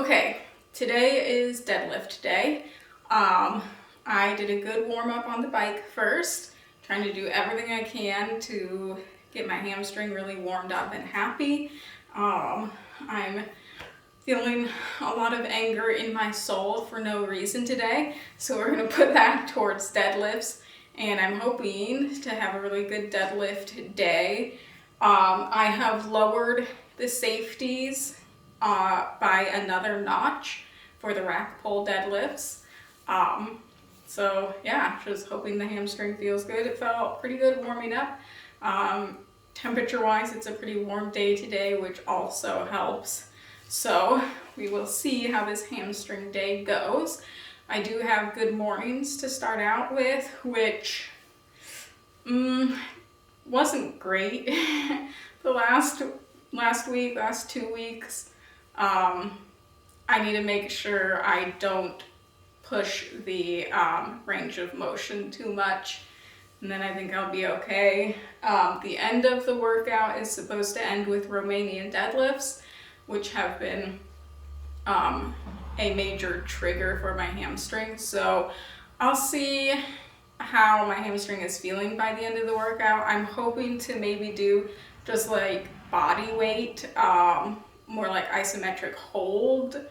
Okay, today is deadlift day. I did a good warm up on the bike first, trying to do everything I can to get my hamstring really warmed up and happy. I'm feeling a lot of anger in my soul for no reason today, so we're gonna put that towards deadlifts, and I'm hoping to have a really good deadlift day. I have lowered the safeties by another notch for the rack pull deadlifts. So yeah, just hoping the hamstring feels good. It felt pretty good warming up. Temperature wise, it's a pretty warm day today, which also helps. So we will see how this hamstring day goes. I do have good mornings to start out with, which wasn't great. The last 2 weeks, I need to make sure I don't push the range of motion too much, and then I think I'll be okay. The end of the workout is supposed to end with Romanian deadlifts, which have been a major trigger for my hamstring. So I'll see how my hamstring is feeling by the end of the workout. I'm hoping to maybe do just like body weight, more like isometric hold,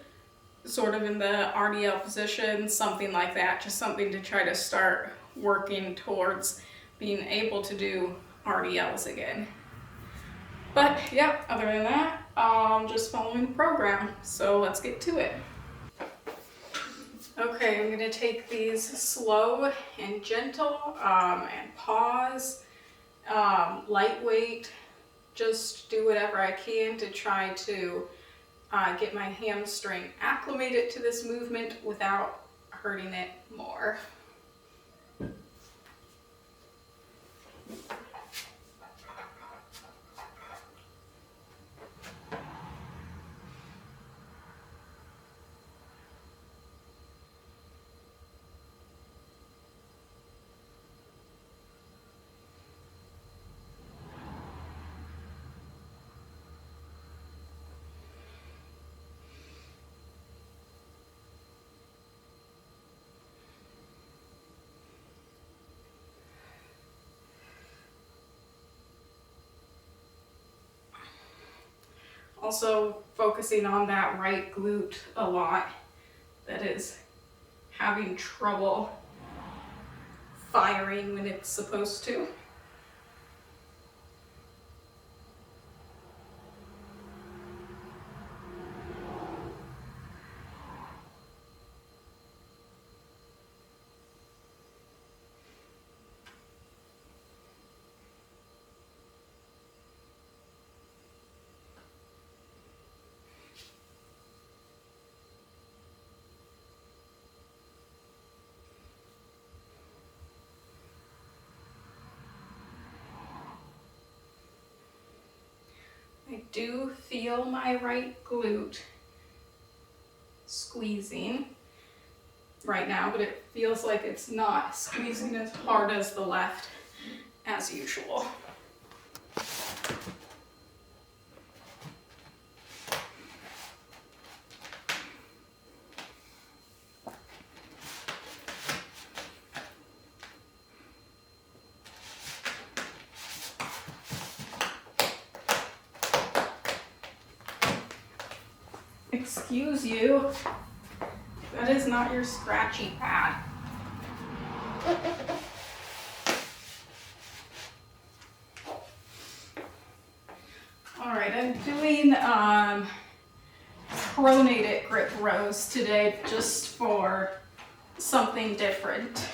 sort of in the RDL position, something like that, just something to try to start working towards being able to do RDLs again. But yeah, other than that, just following the program. So let's get to it. Okay, I'm gonna take these slow and gentle, and pause, lightweight, just do whatever I can to try to get my hamstring acclimated to this movement without hurting it more. Also focusing on that right glute a lot, that is having trouble firing when it's supposed to. I do feel my right glute squeezing right now, but it feels like it's not squeezing as hard as the left as usual. Excuse you, that is not your scratchy pad. All right, I'm doing pronated grip rows today just for something different.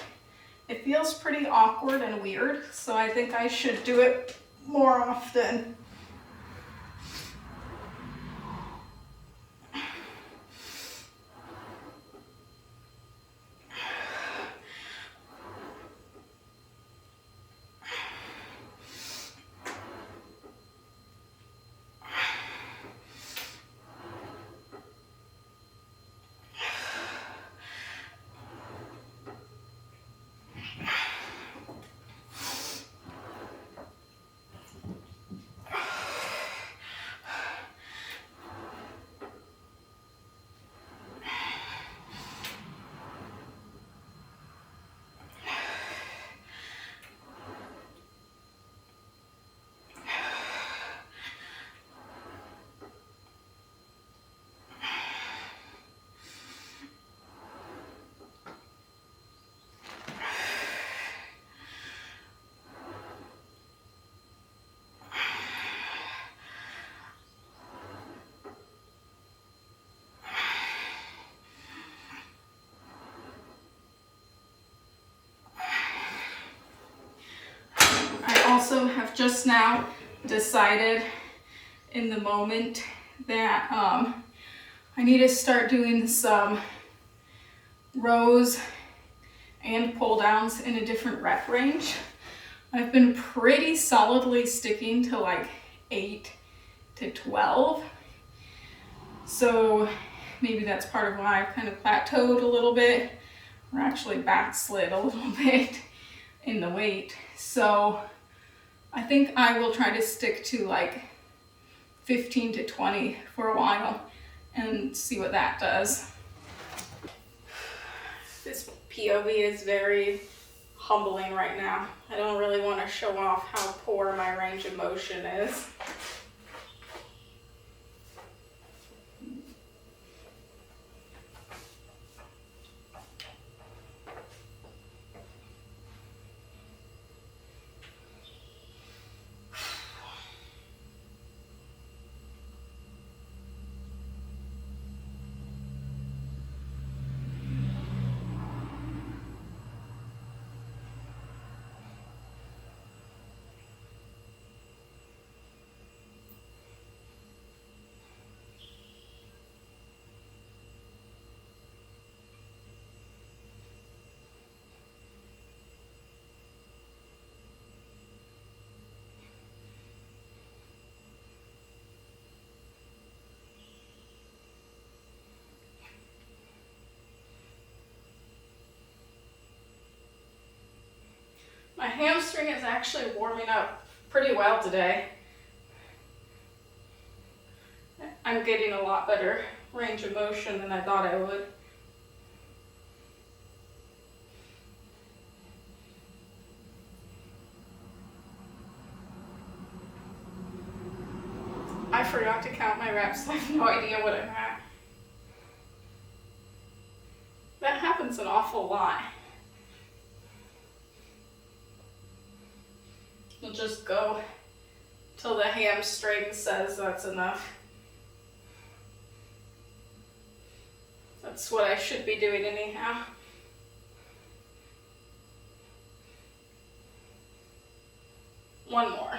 It feels pretty awkward and weird, so I think I should do it more often. also have just now decided in the moment that I need to start doing some rows and pull downs in a different rep range. I've been pretty solidly sticking to like 8 to 12. So maybe that's part of why I've kind of plateaued a little bit, or actually backslid a little bit in the weight. So I think I will try to stick to like 15 to 20 for a while and see what that does. This POV is very humbling right now. I don't really want to show off how poor my range of motion is. My hamstring is actually warming up pretty well today. I'm getting a lot better range of motion than I thought I would. I forgot to count my reps. I have no idea what I'm at. That happens an awful lot. You'll just go till the hamstring says that's enough. That's what I should be doing anyhow. One more.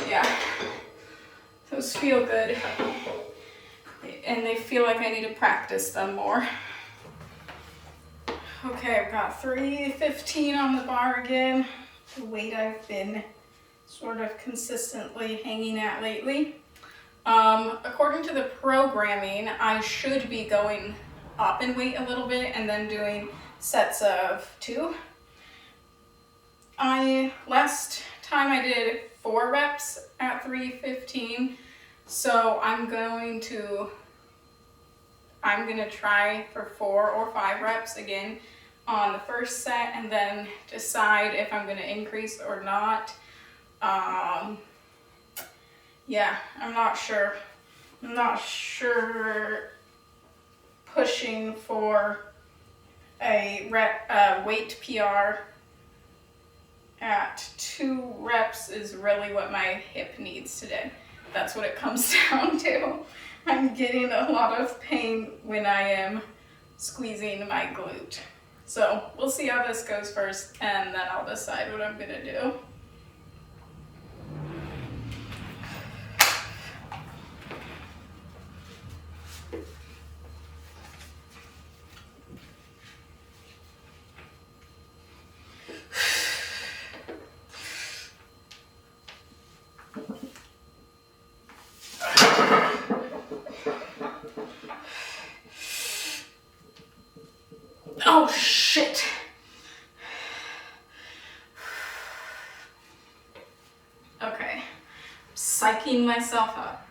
Yeah, those feel good, and they feel like I need to practice them more. Okay, I've got 315 on the bar again, the weight I've been sort of consistently hanging at lately. According to the programming, I should be going up in weight a little bit and then doing sets of 2. Last time I did 4 reps at 315, so I'm gonna try for 4 or 5 reps again on the first set and then decide if I'm gonna increase or not. Yeah, I'm not sure. I'm not sure pushing for a weight PR at 2 reps is really what my hip needs today. That's what it comes down to. I'm getting a lot of pain when I am squeezing my glute. So we'll see how this goes first, and then I'll decide what I'm gonna do. waking myself up.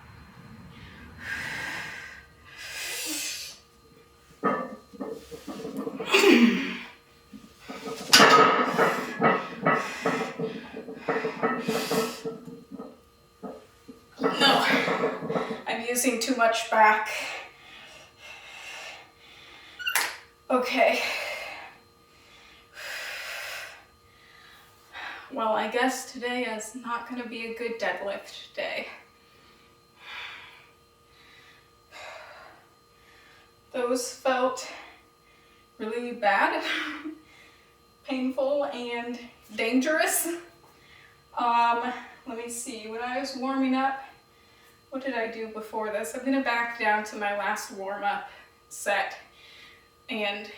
No, I'm using too much back. Okay. Well, I guess today is not going to be a good deadlift day. Those felt really bad, painful, and dangerous. Let me see, when I was warming up, what did I do before this? I'm going to back down to my last warm-up set and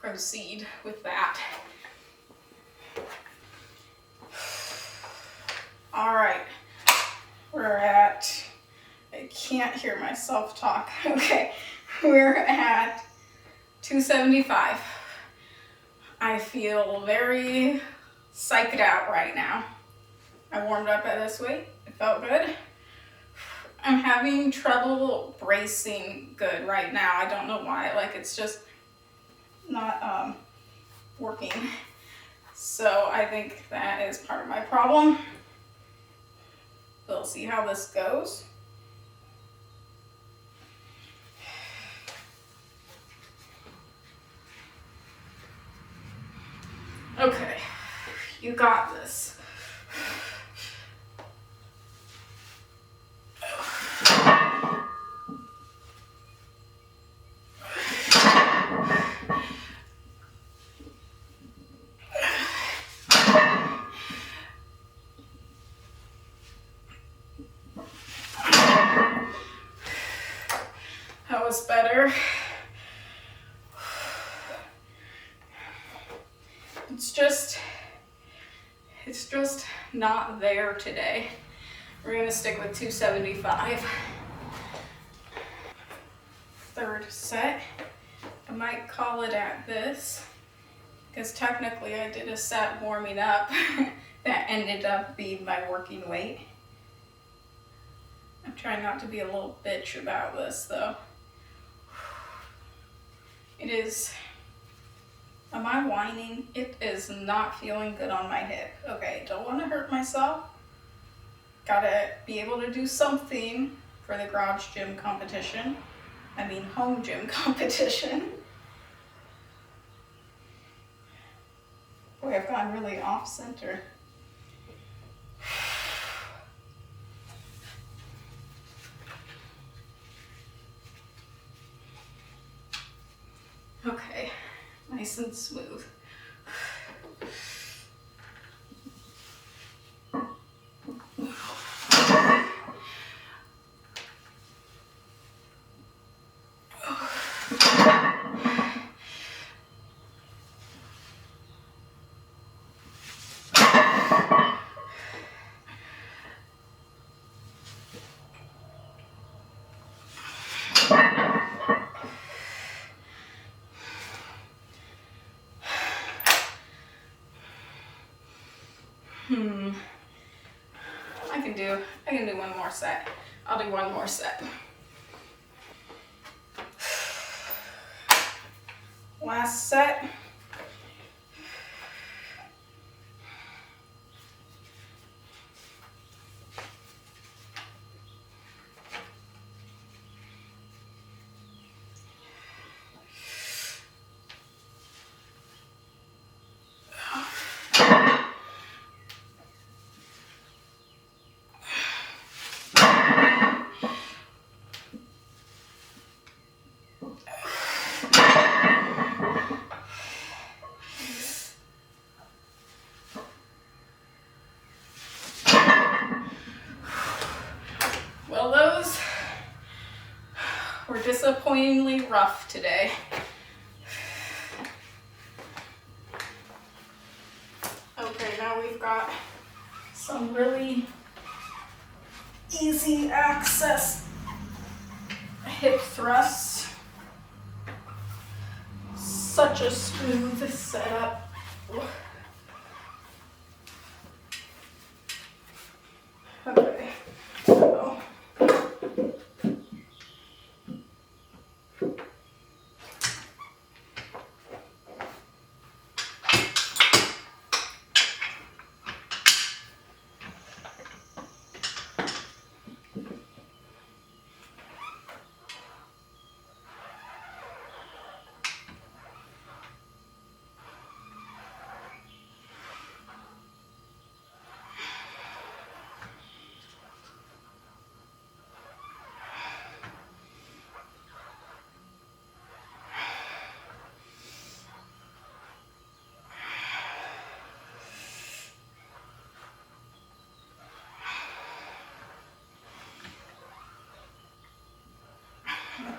proceed with that. All right, we're at, I can't hear myself talk. Okay, we're at 275. I feel very psyched out right now. I warmed up at this weight, it felt good. I'm having trouble bracing good right now. I don't know why, like it's just not working. So I think that is part of my problem. We'll see how this goes. Okay, you got this. That was better. It's just not there today. We're gonna stick with 275. Third set. I might call it at this, because technically I did a set warming up that ended up being my working weight. I'm trying not to be a little bitch about this though. It is, am I whining? It is not feeling good on my hip. Okay, don't want to hurt myself. Gotta be able to do something for the garage gym competition. I mean home gym competition. Boy, I've gone really off center. Okay, nice and smooth. I can do one more set. I'll do one more set. Last set. Well, those were disappointingly rough today. Okay, now we've got some really easy access hip thrusts. Such a smooth setup. Okay, so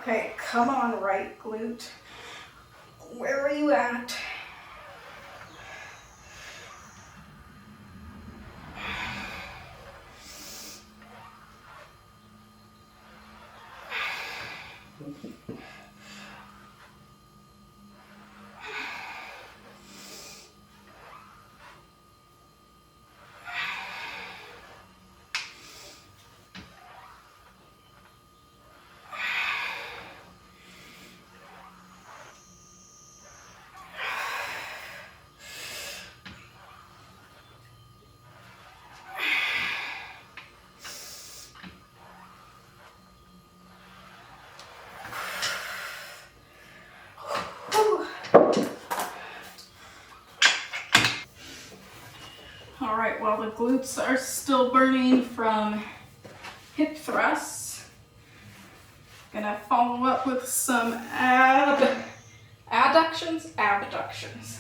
Okay, come on, right glute. Where are you at? All right, while the glutes are still burning from hip thrusts, gonna follow up with some abductions.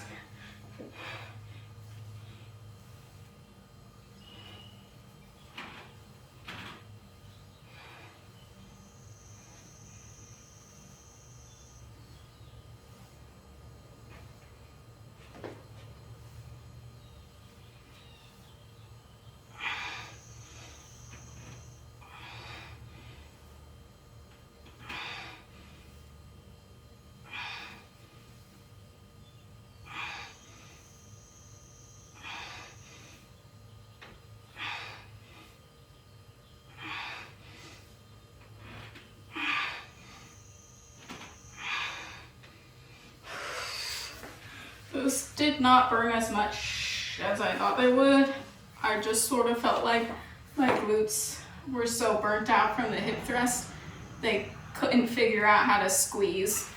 Those did not burn as much as I thought they would. I just sort of felt like my glutes were so burnt out from the hip thrust, they couldn't figure out how to squeeze.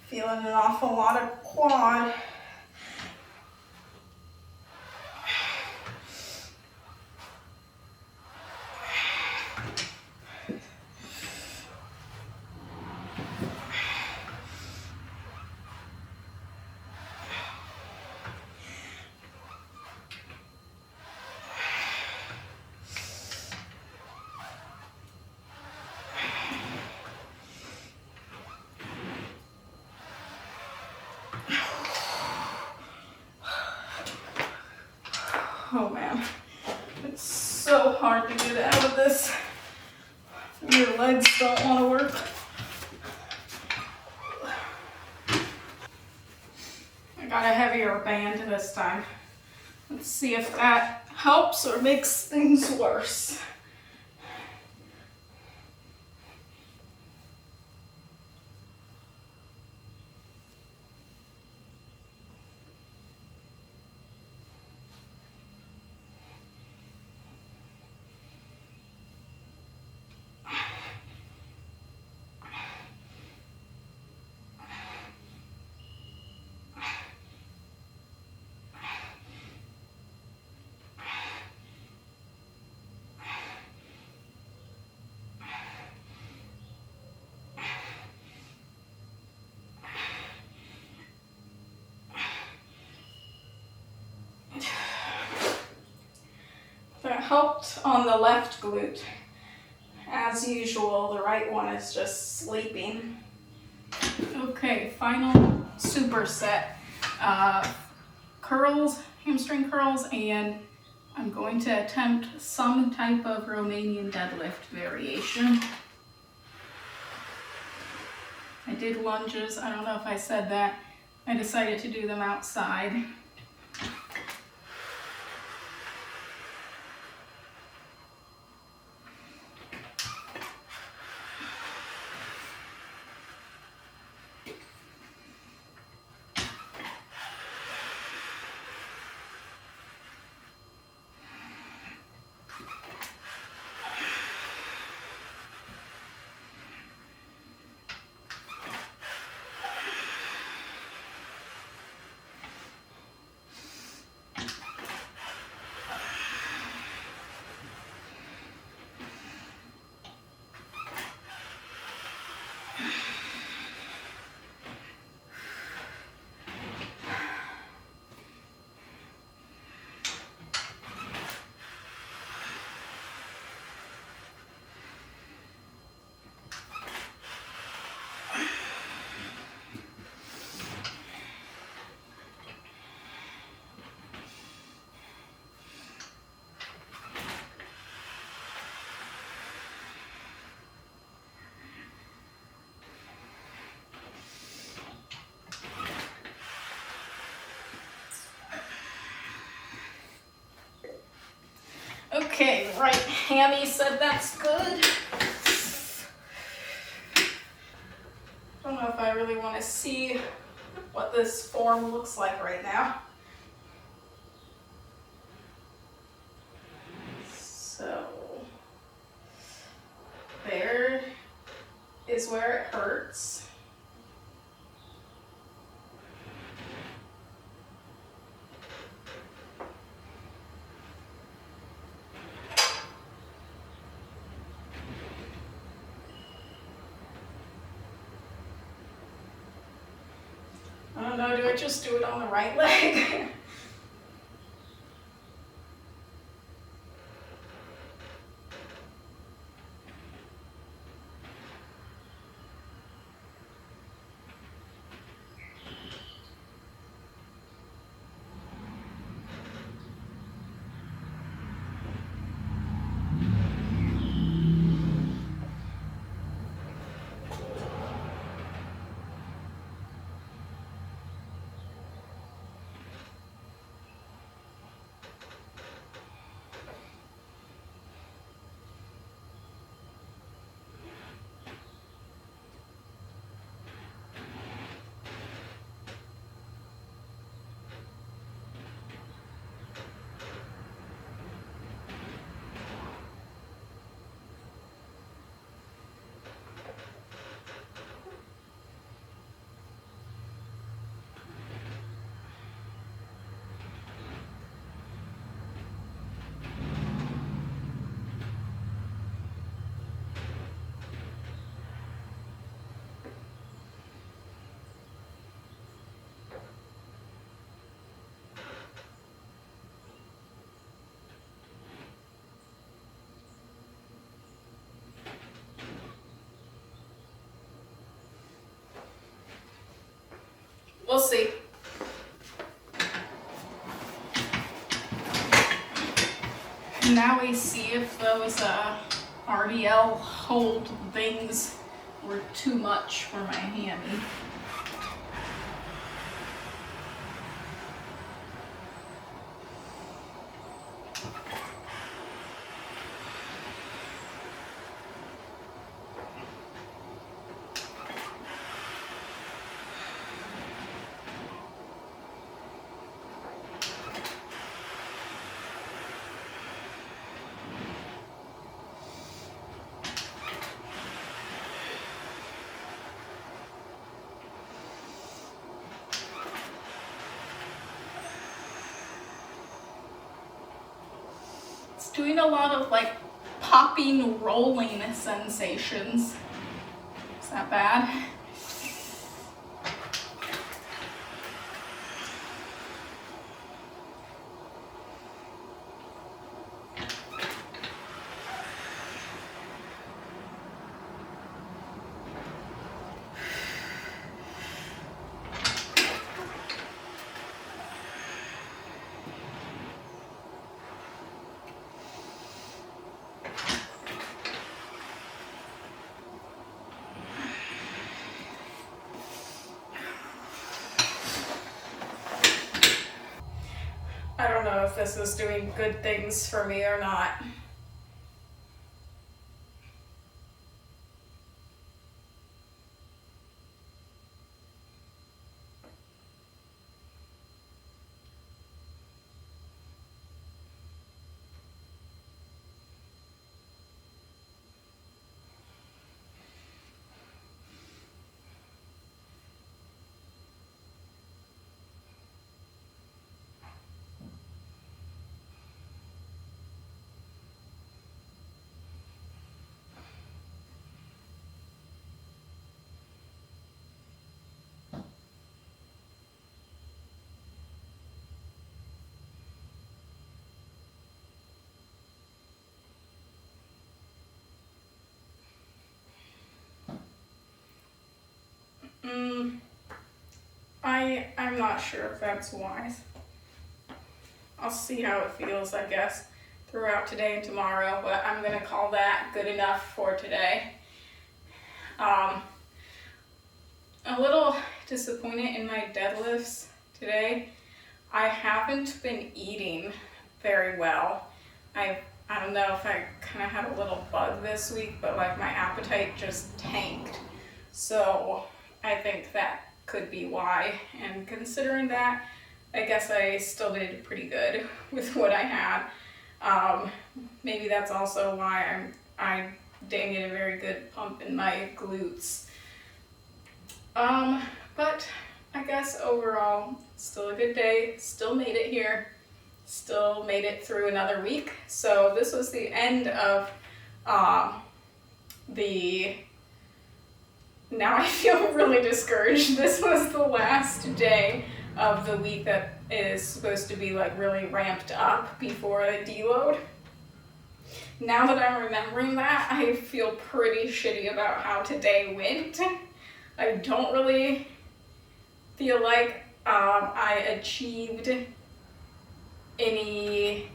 Feeling an awful lot of quad. Oh man, it's so hard to get out of this. Your legs don't want to work. I got a heavier band this time. Let's see if that helps or makes things worse. That helped on the left glute. As usual, the right one is just sleeping. Okay, final superset. Curls, hamstring curls, and I'm going to attempt some type of Romanian deadlift variation. I did lunges, I don't know if I said that. I decided to do them outside. Okay, right hammy said that's good. Don't know if I really want to see what this form looks like right now. So there is where it hurts. I don't know, do I just do it on the right leg? We'll see. Now we see if those RDL hold things were too much for my hammy. It's doing a lot of like popping, rolling sensations. Is that bad? I don't know if this is doing good things for me or not. I'm not sure if that's wise. I'll see how it feels, I guess, throughout today and tomorrow, but I'm gonna call that good enough for today. A little disappointed in my deadlifts today. I haven't been eating very well. I've I don't know if I kind of had a little bug this week, but like my appetite just tanked. So I think that could be why. And considering that, I guess I still did pretty good with what I had. Maybe that's also why I didn't get a very good pump in my glutes. But I guess overall, still a good day, still made it here, still made it through another week. So this was the end of now I feel really discouraged. This was the last day of the week that is supposed to be like really ramped up before a deload. Now that I'm remembering that, I feel pretty shitty about how today went. I don't really feel like I achieved anything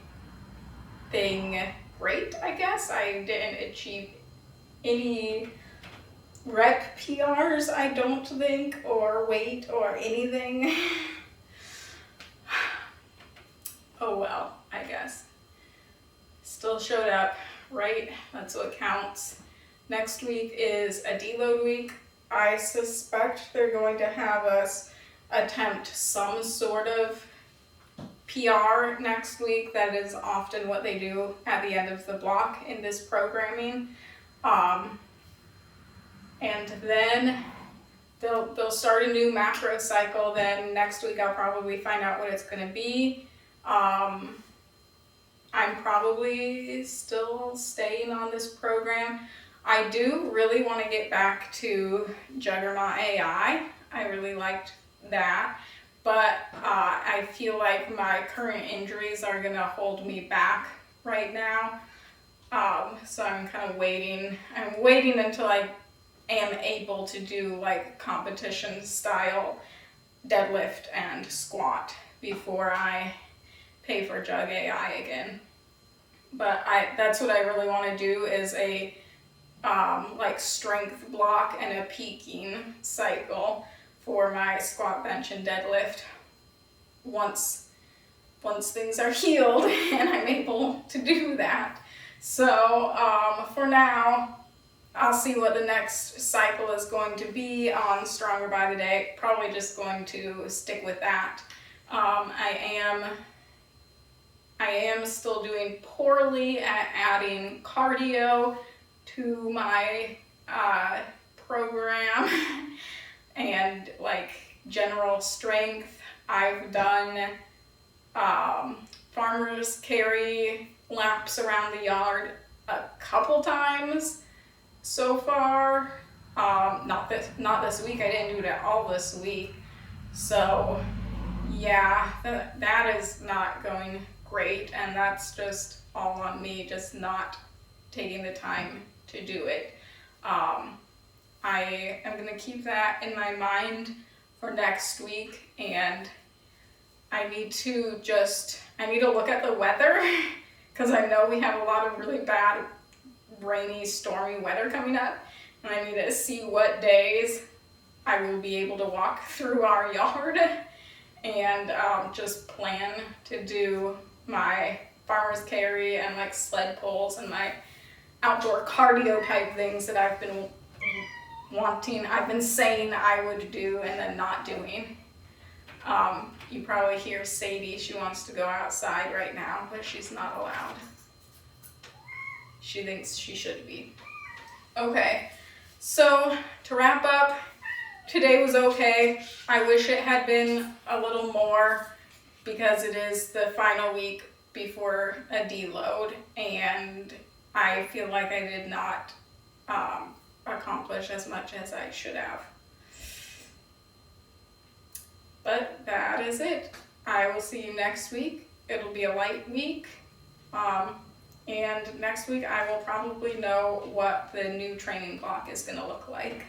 great, I guess. I didn't achieve any rep PRs, I don't think, or weight or anything. Oh well, I guess. Still showed up, right? That's what counts. Next week is a deload week. I suspect they're going to have us attempt some sort of PR next week. That is often what they do at the end of the block in this programming. And then they'll start a new macro cycle. Then next week I'll probably find out what it's going to be. I'm probably still staying on this program. I do really want to get back to Juggernaut AI. I really liked that. But I feel like my current injuries are going to hold me back right now. So I'm kind of waiting. I'm waiting until I am able to do like competition style deadlift and squat before I pay for Jug AI again. But that's what I really want to do, is a like strength block and a peaking cycle for my squat, bench, and deadlift once things are healed and I'm able to do that. So for now, I'll see what the next cycle is going to be on Stronger by the Day. Probably just going to stick with that. I am still doing poorly at adding cardio to my program and like general strength. I've done farmer's carry laps around the yard a couple times so far. Not this week. I didn't do it at all this week. So yeah, that is not going great, and that's just all on me, just not taking the time to do it. I am going to keep that in my mind for next week, and I need to look at the weather because I know we have a lot of really bad rainy, stormy weather coming up, and I need to see what days I will be able to walk through our yard and just plan to do my farmer's carry and like sled pulls and my outdoor cardio type things that I've been saying I would do and then not doing. You probably hear Sadie, she wants to go outside right now, but she's not allowed. She thinks she should be. Okay, so to wrap up, today was okay. I wish it had been a little more because it is the final week before a deload, and I feel like I did not accomplish as much as I should have. But that is it. I will see you next week. It'll be a light week. And next week I will probably know what the new training block is going to look like.